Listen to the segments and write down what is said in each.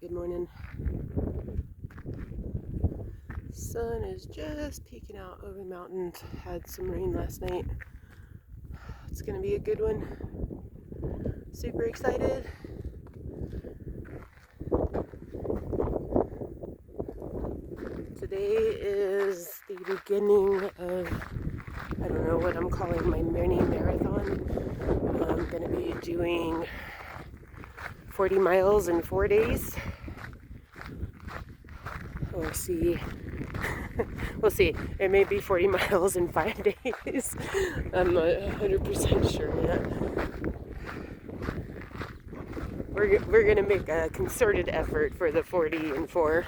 good morning. Sun is just peeking out over the mountains. Had some rain last night. It's gonna be a good one. Super excited. Today is the beginning of, I don't know what I'm calling my mini marathon. I'm gonna be doing 40 miles in 4 days. We'll see. We'll see. It may be 40 miles in 5 days. I'm not 100% sure yet. We're gonna make a concerted effort for the 40 and 4.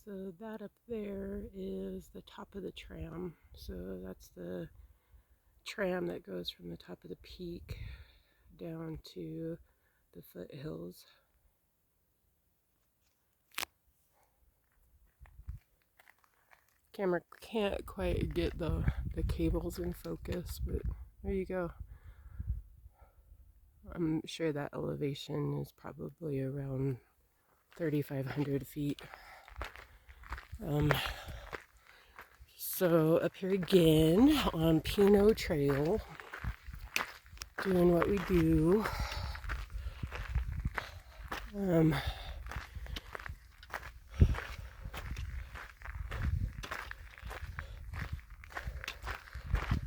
So that up there is the top of the tram. So that's the tram that goes from the top of the peak down to the foothills. Camera can't quite get the cables in focus, but there you go. I'm sure that elevation is probably around 3,500 feet. So up here again on Pinot Trail, doing what we do.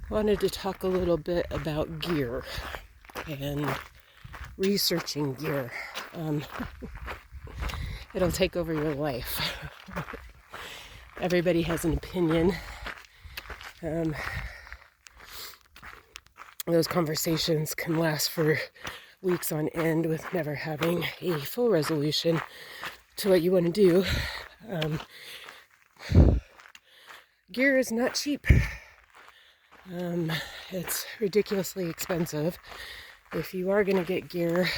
Wanted to talk a little bit about gear and researching gear. It'll take over your life. Everybody has an opinion. Those conversations can last for weeks on end with never having a full resolution to what you want to do. Gear is not cheap. It's ridiculously expensive. If you are going to get gear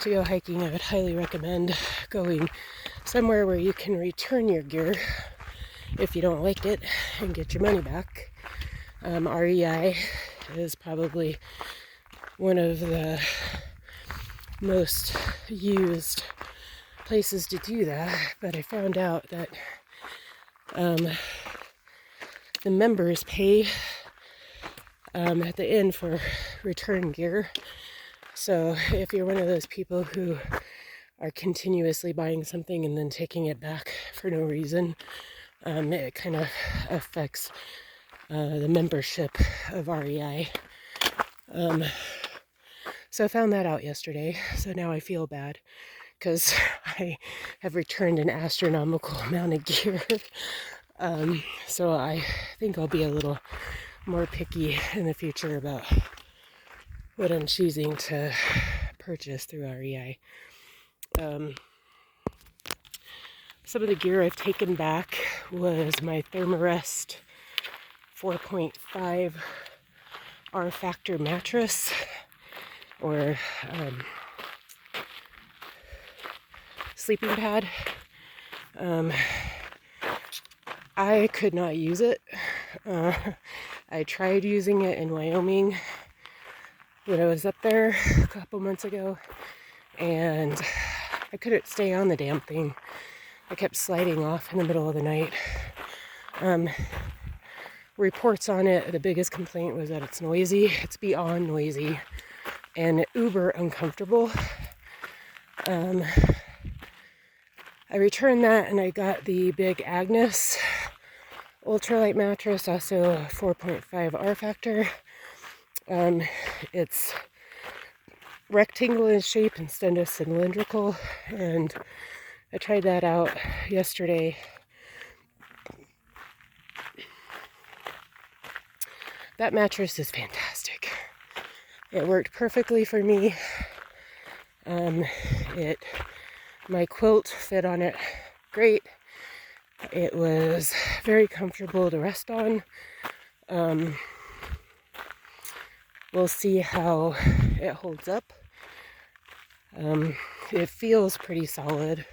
to go hiking, I would highly recommend going somewhere where you can return your gear if you don't like it and get your money back. REI is probably one of the most used places to do that, but I found out that the members pay at the end for return gear. So if you're one of those people who are continuously buying something and then taking it back for no reason, it kind of affects the membership of REI. So I found that out yesterday. So now I feel bad because I have returned an astronomical amount of gear. So I think I'll be a little more picky in the future about what I'm choosing to purchase through REI. Some of the gear I've taken back was my Thermarest 4.5 R Factor mattress, or sleeping pad. I could not use it. I tried using it in Wyoming when I was up there a couple months ago, and I couldn't stay on the damn thing. I kept sliding off in the middle of the night. Reports on it, the biggest complaint was that it's noisy. It's beyond noisy and uber uncomfortable. I returned that and I got the big Agnes ultralight mattress, also a 4.5 R Factor. It's rectangle in shape instead of cylindrical, and I tried that out yesterday. That mattress is fantastic. It worked perfectly for me. My quilt fit on it great. It was very comfortable to rest on. we'll see how it holds up. It feels pretty solid.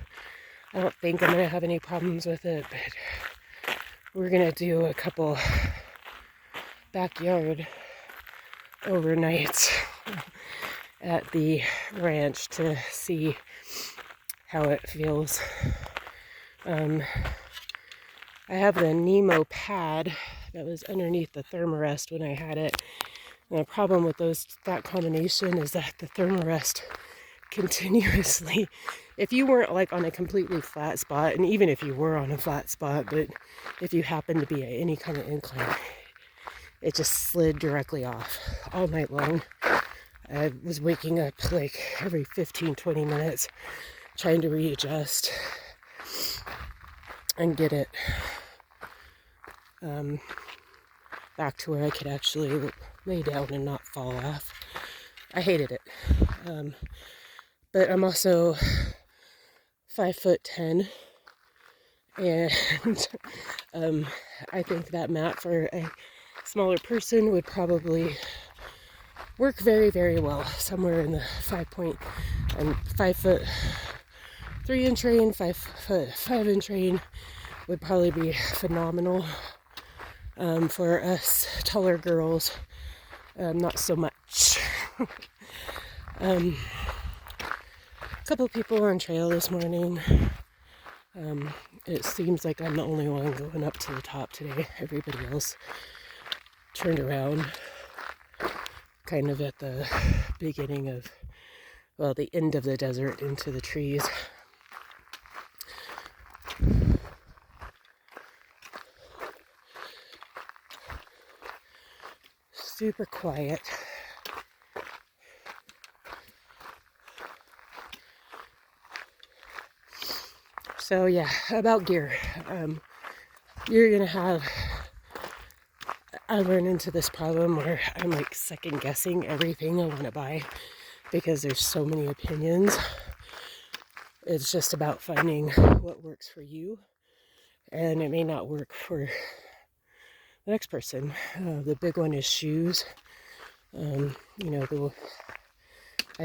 I don't think I'm going to have any problems with it, but we're going to do a couple backyard overnights at the ranch to see how it feels. I have the Nemo pad that was underneath the Thermarest when I had it. And the problem with that combination is that the Thermarest continuously, if you weren't like on a completely flat spot, and even if you were on a flat spot, but if you happened to be at any kind of incline, it just slid directly off all night long. I was waking up like every 15-20 minutes trying to readjust and get it back to where I could actually lay down and not fall off. I hated it. But I'm also 5'10", and I think that mat for a smaller person would probably work very, very well. Somewhere in the 5'3" range, 5'5" range would probably be phenomenal. For us taller girls, not so much. A couple people on trail this morning. It seems like I'm the only one going up to the top today. Everybody else turned around kind of at the beginning of, well, the end of the desert into the trees. Super quiet. So yeah, about gear. You're gonna have, I run into this problem where I'm like second guessing everything I want to buy because there's so many opinions. It's just about finding what works for you, and it may not work for the next person. The big one is shoes. I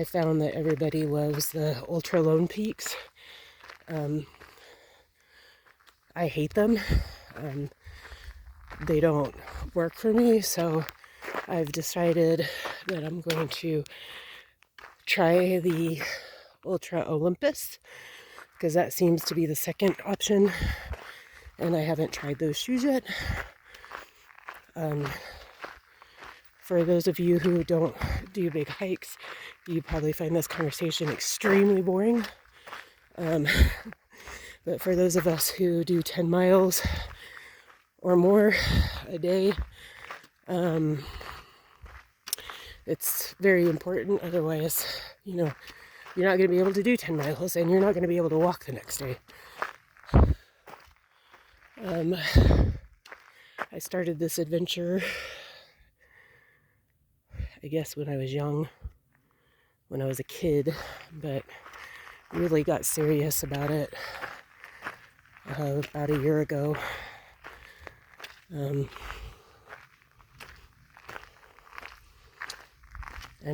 found that everybody loves the Ultra Lone Peaks. I hate them. They don't work for me, so I've decided that I'm going to try the Ultra Olympus, because that seems to be the second option, and I haven't tried those shoes yet. For those of you who don't do big hikes, you probably find this conversation extremely boring. But for those of us who do 10 miles or more a day, it's very important. Otherwise, you're not going to be able to do 10 miles, and you're not going to be able to walk the next day. I started this adventure, I guess, when I was young, when I was a kid, but really got serious about it about a year ago. And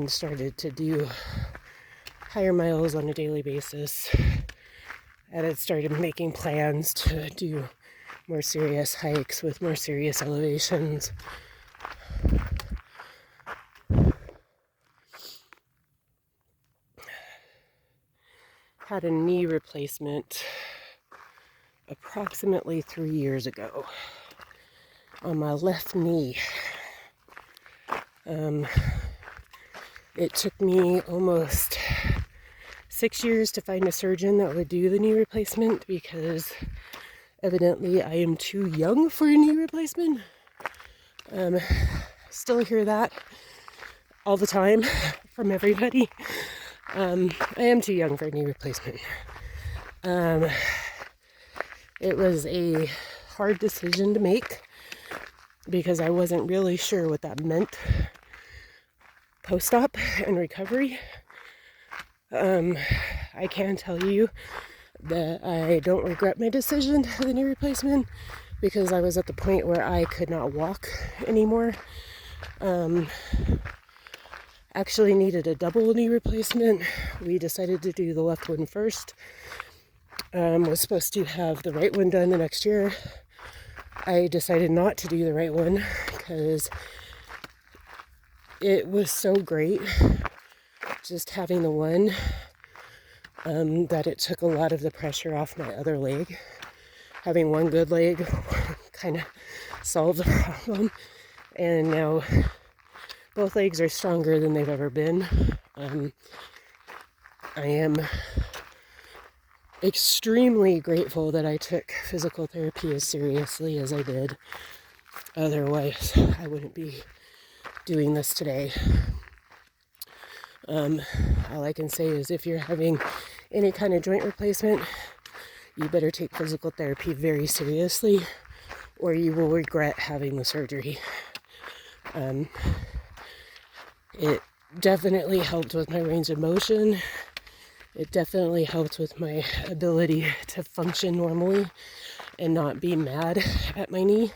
started to do higher miles on a daily basis. And it started making plans to do more serious hikes with more serious elevations. Had a knee replacement approximately 3 years ago on my left knee. It took me almost 6 years to find a surgeon that would do the knee replacement, because evidently I am too young for a knee replacement. Still hear that all the time from everybody. I am too young for a knee replacement. It was a hard decision to make because I wasn't really sure what that meant post-op and recovery. I can tell you that I don't regret my decision for the knee replacement, because I was at the point where I could not walk anymore. actually needed a double knee replacement. We decided to do the left one first. Was supposed to have the right one done the next year. I decided not to do the right one because it was so great just having the one that it took a lot of the pressure off my other leg. Having one good leg kind of solved the problem, and now both legs are stronger than they've ever been. I am extremely grateful that I took physical therapy as seriously as I did. Otherwise, I wouldn't be doing this today. All I can say is if you're having any kind of joint replacement, you better take physical therapy very seriously or you will regret having the surgery. It definitely helped with my range of motion. It definitely helped with my ability to function normally and not be mad at my knee.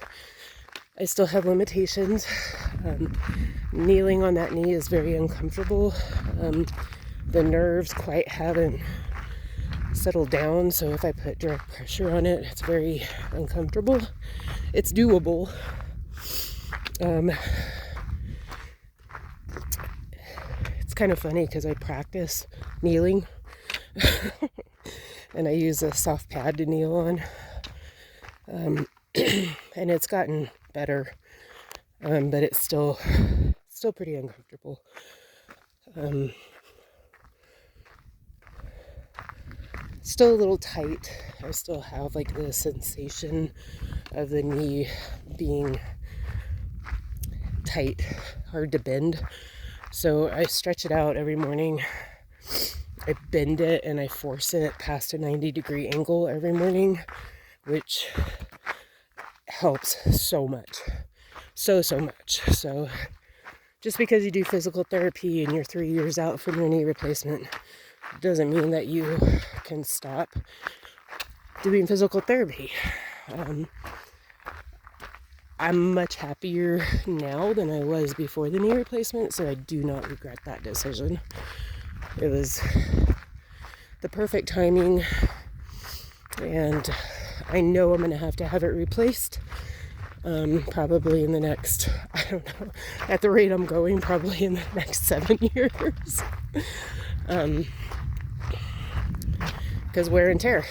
I still have limitations. Kneeling on that knee is very uncomfortable. The nerves quite haven't settled down, so if I put direct pressure on it, it's very uncomfortable. It's doable. It's kind of funny because I practice kneeling and I use a soft pad to kneel on. And it's gotten better, but it's still pretty uncomfortable. Still a little tight. I still have like the sensation of the knee being tight, hard to bend. So I stretch it out every morning. I bend it and I force it past a 90-degree angle every morning, which helps so much. So much. So just because you do physical therapy and you're 3 years out from your knee replacement doesn't mean that you can stop doing physical therapy. I'm much happier now than I was before the knee replacement, so I do not regret that decision. It was the perfect timing, and I know I'm going to have it replaced probably in the next, I don't know, at the rate I'm going, probably in the next 7 years. Because wear and tear.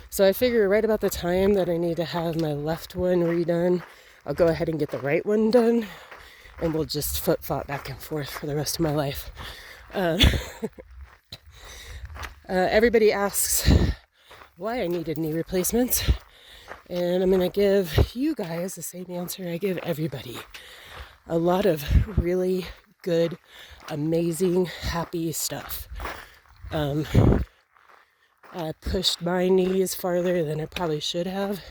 So I figure right about the time that I need to have my left one redone, I'll go ahead and get the right one done, and we'll just flip-flop back and forth for the rest of my life. Everybody asks why I needed knee replacements, and I'm going to give you guys the same answer I give everybody. A lot of really good, amazing, happy stuff. I pushed my knees farther than I probably should have.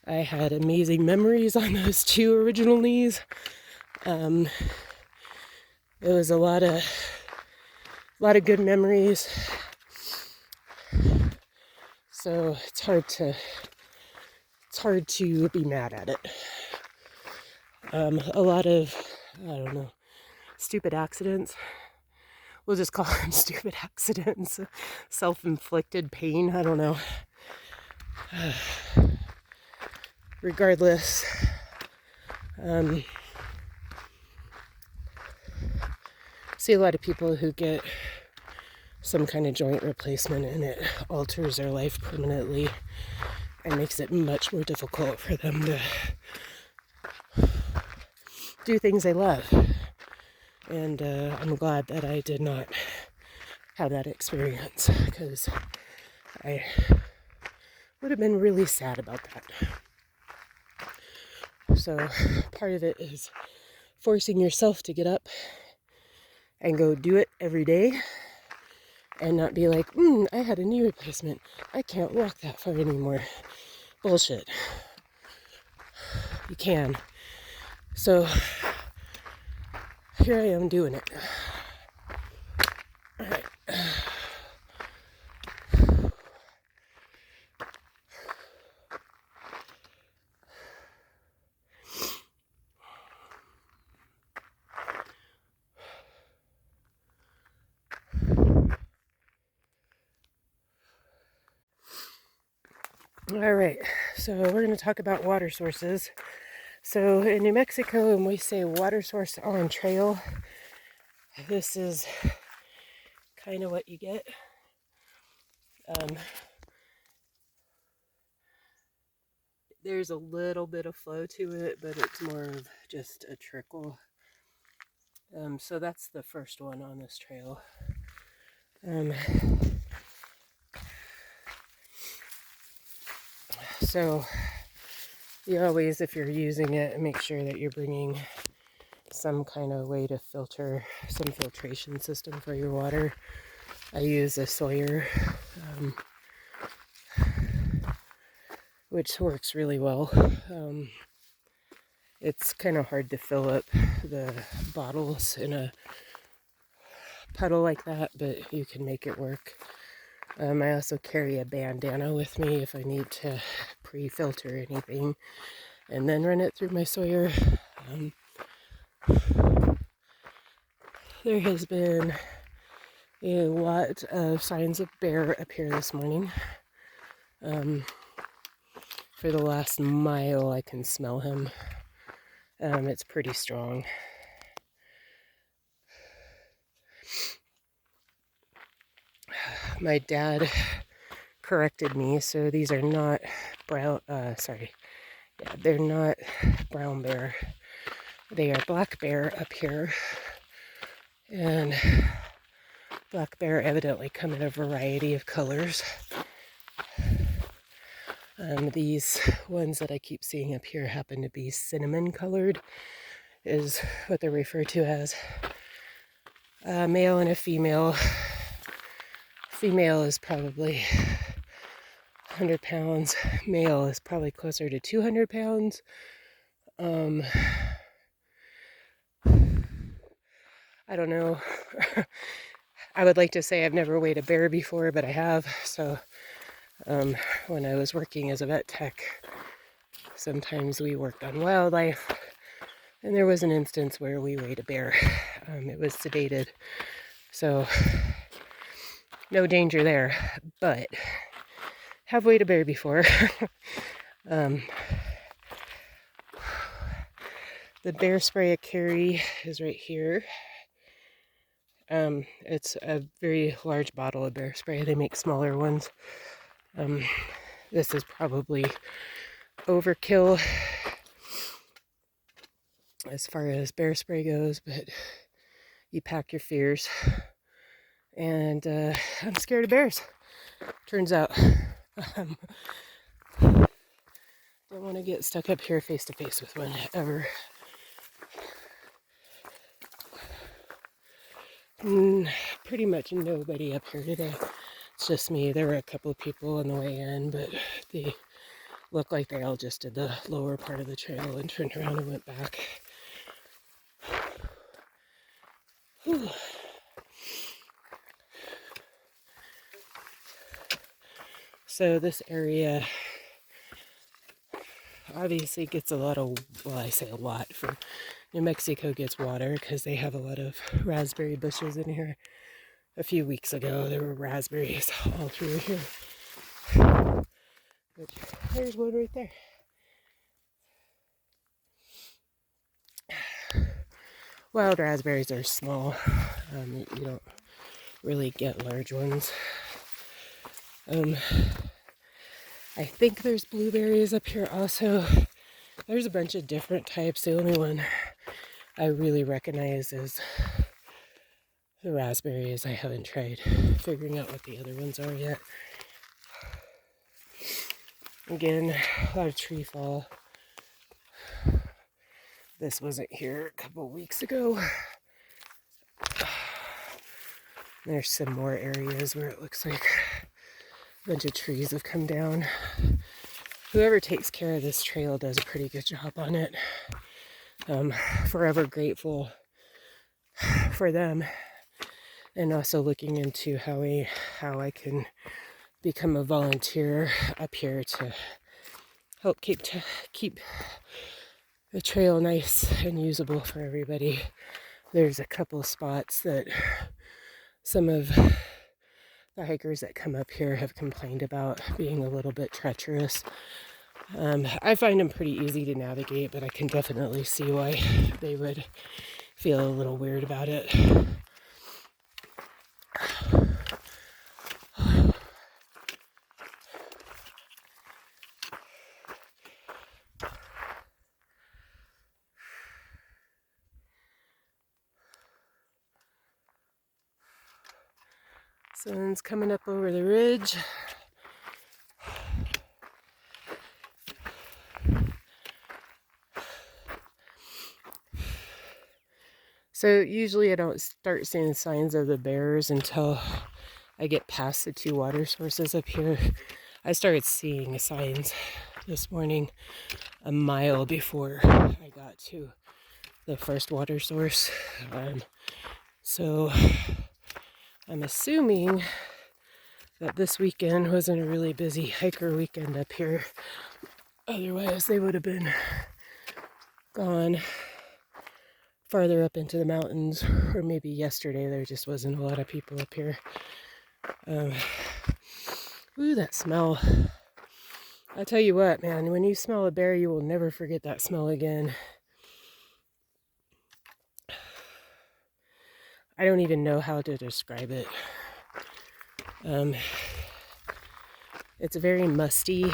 I had amazing memories on those 2 original knees. It was a lot of good memories. So it's hard to be mad at it. A lot of, I don't know, stupid accidents. We'll just call them stupid accidents. Self-inflicted pain, I don't know. Regardless, see a lot of people who get some kind of joint replacement and it alters their life permanently and makes it much more difficult for them to do things they love. And I'm glad that I did not have that experience, because I would have been really sad about that. So part of it is forcing yourself to get up and go do it every day and not be like, I had a knee replacement, I can't walk that far anymore. Bullshit. You can. So here I am doing it. All right. All right, so we're going to talk about water sources. So in New Mexico, when we say water source on trail, this is kind of what you get. There's a little bit of flow to it, but it's more of just a trickle. So that's the first one on this trail. So you always, if you're using it, make sure that you're bringing some kind of way to filter, some filtration system for your water. I use a Sawyer, which works really well. It's kind of hard to fill up the bottles in a puddle like that, but you can make it work. I also carry a bandana with me if I need to pre-filter anything and then run it through my Sawyer. There has been a lot of signs of bear up here this morning. For the last mile, I can smell him. It's pretty strong. My dad corrected me, so these are not they're not brown bear. They are black bear up here. And black bear evidently come in a variety of colors. These ones that I keep seeing up here happen to be cinnamon colored, is what they're referred to as. A male and a female. Female is probably 100 pounds. Male is probably closer to 200 pounds. I don't know. I would like to say I've never weighed a bear before, but I have. So when I was working as a vet tech, sometimes we worked on wildlife, and there was an instance where we weighed a bear. It was sedated, so no danger there, but have weighed a bear before. The bear spray I carry is right here. It's a very large bottle of bear spray. They make smaller ones. This is probably overkill as far as bear spray goes, but you pack your fears. And I'm scared of bears, turns out. Don't want to get stuck up here face to face with one ever. Pretty much nobody up here today. It's just me. There were a couple of people on the way in, but they look like they all just did the lower part of the trail and turned around and went back. Whew. So this area obviously gets a lot of, well, I say a lot, for New Mexico gets water because they have a lot of raspberry bushes in here. A few weeks ago there were raspberries all through here. But there's one right there. Wild raspberries are small. You don't really get large ones. I think there's blueberries up here also. There's a bunch of different types. The only one I really recognize is the raspberries. I haven't tried figuring out what the other ones are yet. Again, a lot of tree fall. This wasn't here a couple weeks ago. There's some more areas where it looks like a bunch of trees have come down. Whoever takes care of this trail does a pretty good job on it. Forever grateful for them, and also looking into how I can become a volunteer up here to help keep the trail nice and usable for everybody. There's a couple spots that some of the the hikers that come up here have complained about being a little bit treacherous. I find them pretty easy to navigate, but I can definitely see why they would feel a little weird about it. Sun's coming up over the ridge. So usually I don't start seeing signs of the bears until I get past the two water sources up here. I started seeing signs this morning a mile before I got to the first water source. So I'm assuming that this weekend wasn't a really busy hiker weekend up here. Otherwise, they would have been gone farther up into the mountains, or maybe yesterday there just wasn't a lot of people up here. Ooh, that smell. I tell you what, man, when you smell a bear, you will never forget that smell again. I don't even know how to describe it. It's very musty.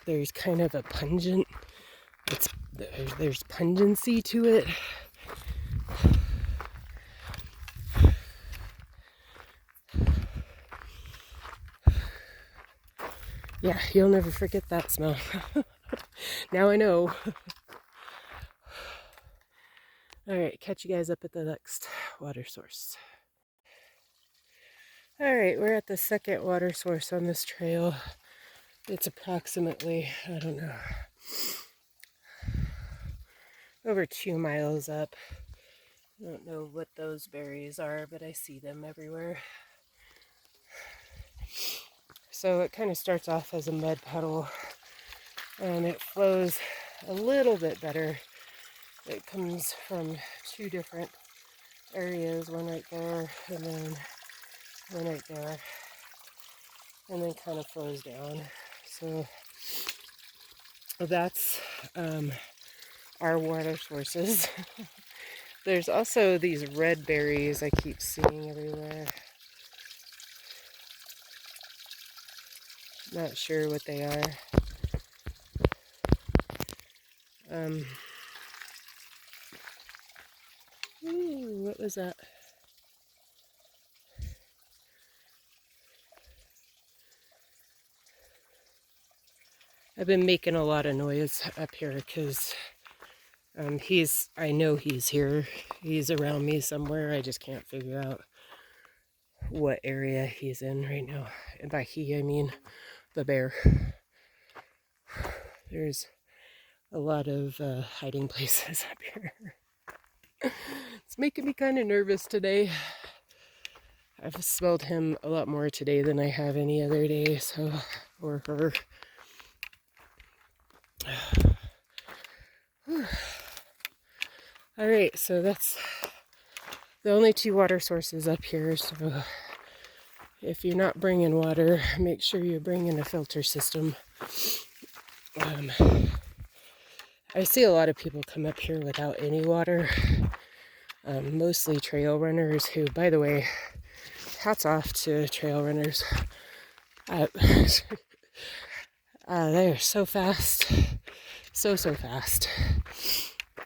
There's kind of a pungent, there's pungency to it. Yeah, you'll never forget that smell. Now I know. All right, catch you guys up at the next water source. All right, we're at the second water source on this trail. It's approximately, I don't know, over 2 miles up. I don't know what those berries are, but I see them everywhere. So it kind of starts off as a mud puddle, and it flows a little bit better. It comes from 2 different areas, one right there, and then one right there, and then kind of flows down. So that's our water sources. There's also these red berries I keep seeing everywhere. Not sure what they are. Ooh, what was that? I've been making a lot of noise up here because I know he's here. He's around me somewhere. I just can't figure out what area he's in right now. And by he, I mean the bear. There's a lot of hiding places up here. It's making me kind of nervous today. I've smelled him a lot more today than I have any other day, so, or her. All right, so that's the only 2 water sources up here. So if you're not bringing water, make sure you're bringing a filter system. I see a lot of people come up here without any water, mostly trail runners who, by the way, hats off to trail runners. They're so fast, so fast.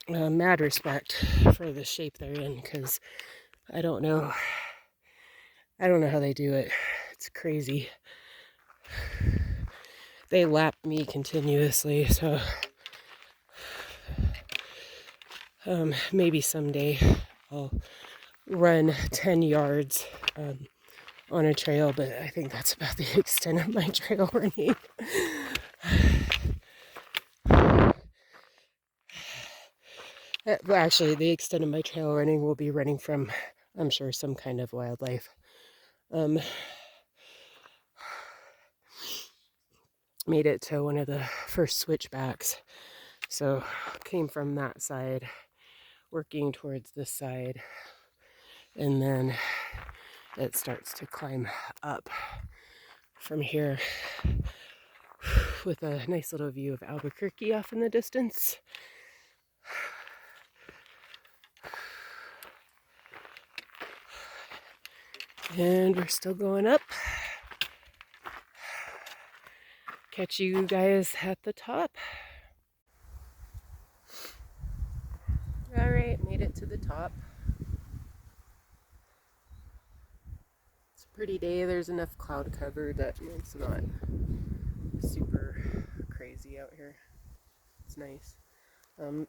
Mad respect for the shape they're in, because I don't know how they do it. It's crazy. They lap me continuously, so maybe someday I'll run 10 yards on a trail, but I think that's about the extent of my trail running. Well, actually, the extent of my trail running will be running from, I'm sure, some kind of wildlife. Made it to one of the first switchbacks, so came from that side, working towards this side, and then it starts to climb up from here with a nice little view of Albuquerque off in the distance. And we're still going up. Catch you guys at the top. All right, made it to the top. It's a pretty day. There's enough cloud cover that it's not super crazy out here. It's nice.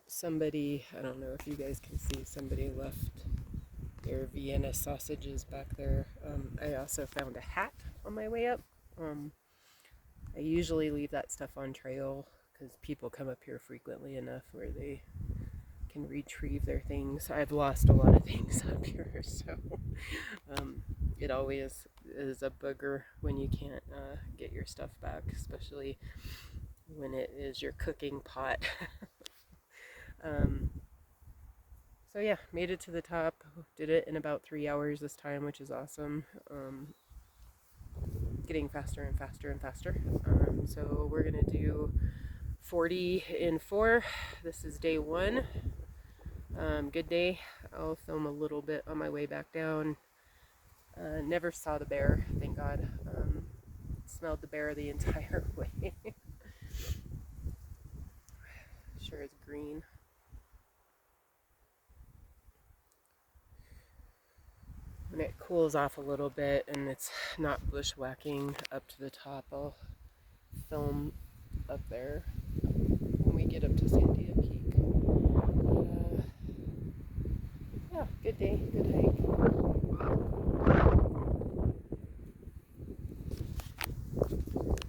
Somebody, I don't know if you guys can see, somebody left their Vienna sausages back there. I also found a hat on my way up. I usually leave that stuff on trail because people come up here frequently enough where they can retrieve their things. I've lost a lot of things up here, so it always is a booger when you can't get your stuff back, especially when it is your cooking pot. So yeah, made it to the top. Did it in about 3 hours this time, which is awesome. Getting faster and faster and faster. So we're gonna do 40 in 4. This is day 1. Good day. I'll film a little bit on my way back down. Never saw the bear, thank God. Smelled the bear the entire way. Sure is green. When it cools off a little bit and it's not bushwhacking up to the top, I'll film up there when we get up to Sandia Peak. Yeah, good day, good hike.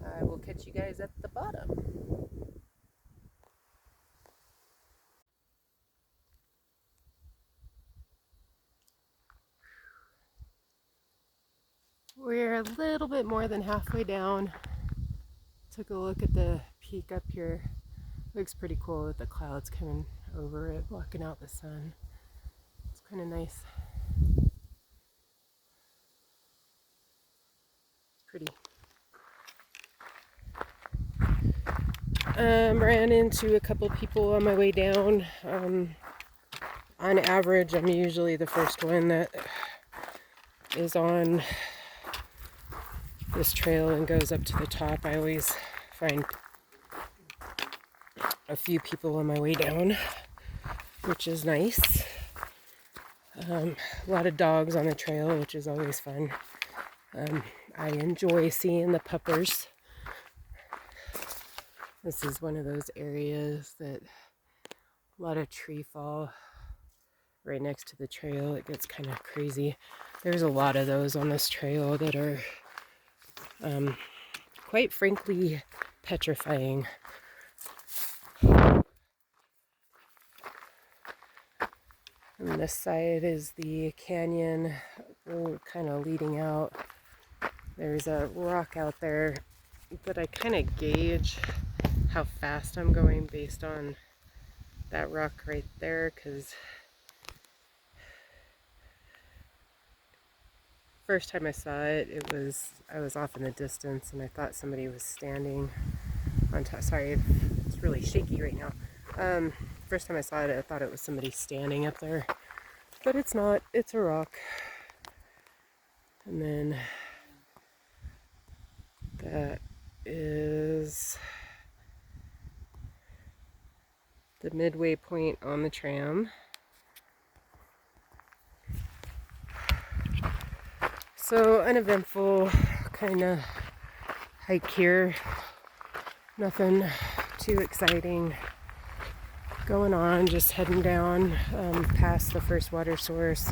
I will catch you guys at the bottom. We're a little bit more than halfway down. Took a look at the peak up here. Looks pretty cool with the clouds coming over it, blocking out the sun. It's kind of nice. It's pretty. Ran into a couple people on my way down. On average, I'm usually the first one that is on this trail and goes up to the top. I always find a few people on my way down, which is nice. A lot of dogs on the trail, which is always fun. I enjoy seeing the puppers. This is one of those areas that a lot of tree fall right next to the trail. It gets kind of crazy. There's a lot of those on this trail that are quite frankly petrifying. And this side is the canyon, kind of leading out. There's a rock out there, but I kind of gauge how fast I'm going based on that rock right there, because first time I saw it, I was off in the distance and I thought somebody was standing on top. Sorry, it's really shaky right now. First time I saw it, I thought it was somebody standing up there, but it's not. It's a rock. And then that is the midway point on the tram. So uneventful kind of hike here. Nothing too exciting going on, just heading down past the first water source,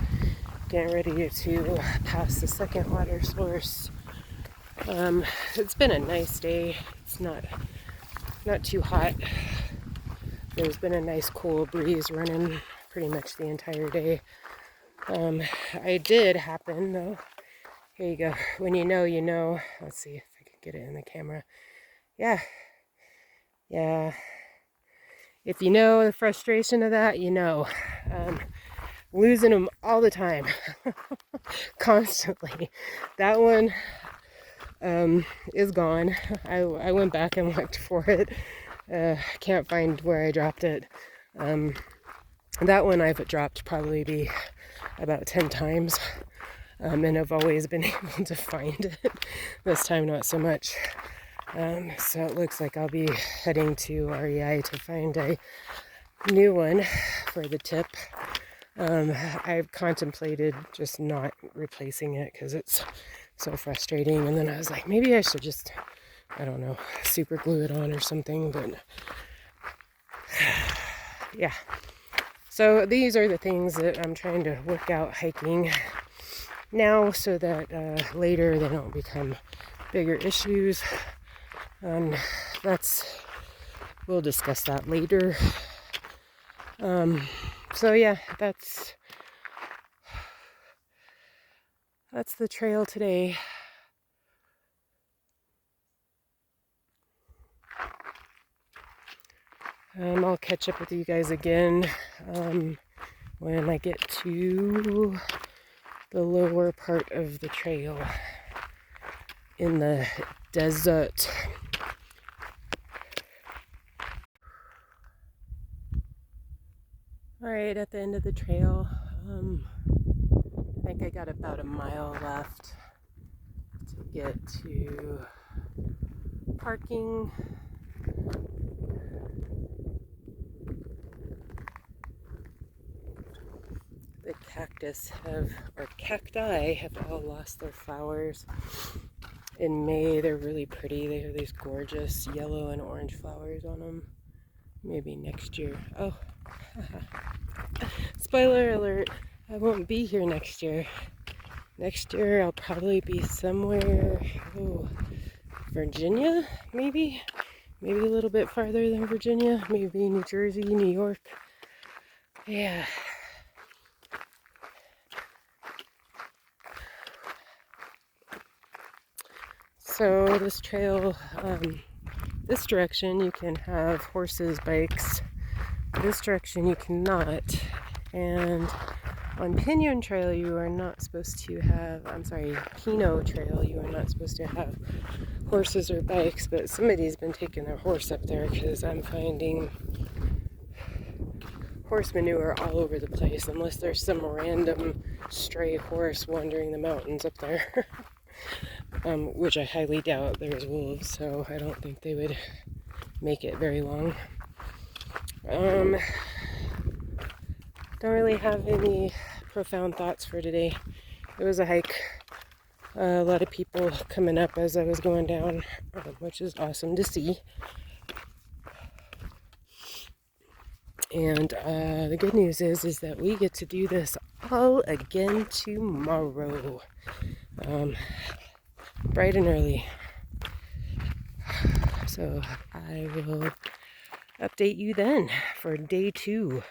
getting ready to pass the second water source. It's been a nice day. It's not too hot. There's been a nice cool breeze running pretty much the entire day. I did happen though. Here you go. When you know, you know. Let's see if I can get it in the camera. Yeah. If you know the frustration of that, you know. losing them all the time. Constantly. That one is gone. I went back and looked for it. Can't find where I dropped it. That one I've dropped probably about 10 times. And I've always been able to find it. This time not so much. So it looks like I'll be heading to REI to find a new one for the tip. I've contemplated just not replacing it because it's so frustrating, and then I was like, maybe I should just, I don't know, super glue it on or something, but yeah. So these are the things that I'm trying to work out hiking now so that later they don't become bigger issues. We'll discuss that later. So yeah, that's the trail today. I'll catch up with you guys again when I get to the lower part of the trail in the desert. Alright, at the end of the trail, I think I got about a mile left to get to parking. The cacti have all lost their flowers. In May, they're really pretty. They have these gorgeous yellow and orange flowers on them. Maybe next year. Oh, spoiler alert, I won't be here next year. Next year, I'll probably be somewhere, Virginia, maybe? Maybe a little bit farther than Virginia. Maybe New Jersey, New York. Yeah. So this trail, this direction you can have horses, bikes. This direction you cannot. And on Pinyon Trail you are not supposed to have, Pinot Trail you are not supposed to have horses or bikes, but somebody's been taking their horse up there because I'm finding horse manure all over the place, unless there's some random stray horse wandering the mountains up there. Which I highly doubt. There's wolves, so I don't think they would make it very long. Don't really have any profound thoughts for today. It was a hike. A lot of people coming up as I was going down, which is awesome to see. And the good news is that we get to do this all again tomorrow. Bright and early. So I will update you then for day 2.